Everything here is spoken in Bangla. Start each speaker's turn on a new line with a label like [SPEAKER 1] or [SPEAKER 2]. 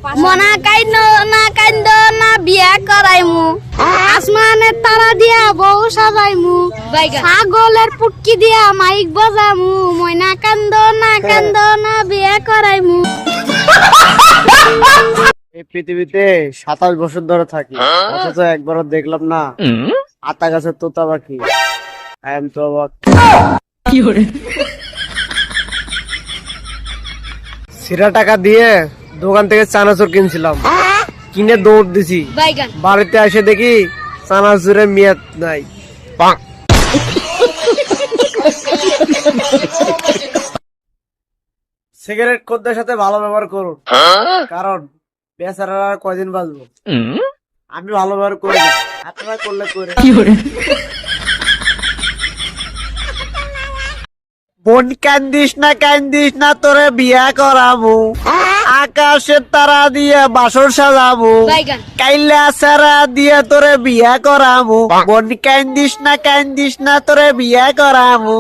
[SPEAKER 1] মনা কাইন না কাইন্দ না বিয়া করাইমু আসমানের তারা দিয়া বউ সাজাইমু ছাগলের পুটকি দিয়া মাইক বাজামু ময়না কান্দ না বিয়া করাইমু।
[SPEAKER 2] এই পৃথিবীতে 27 বছর ধরে থাকি, অথচ একবারও দেখলাম না আতা গাছের তোতা পাখি। আই এম তো অবাক। সিরা টাকা দিয়ে দোকান থেকে চানাচুর কিনছিলাম, কিনে দৌড় দিছি, বাড়িতে এসে দেখি চানাচুরের মেয়াদ নাই। সিগারেট খদ্দের সাথে ভালো ব্যবহার করুন, কারণ বেচারারা আর কয়দিন বাঁচবো। আমি ভালো ব্যবহার করি না, আপনারা করলে করে। বোন কান্দিস না তোরে বিয়া করাবো, আকাশের তারা দিয়ে বাসর সাজাবো, কাইলা সারা দিয়ে তোরে বিয়া করাবো। বোন কান্দিস না তোরে বিয়া করাবো।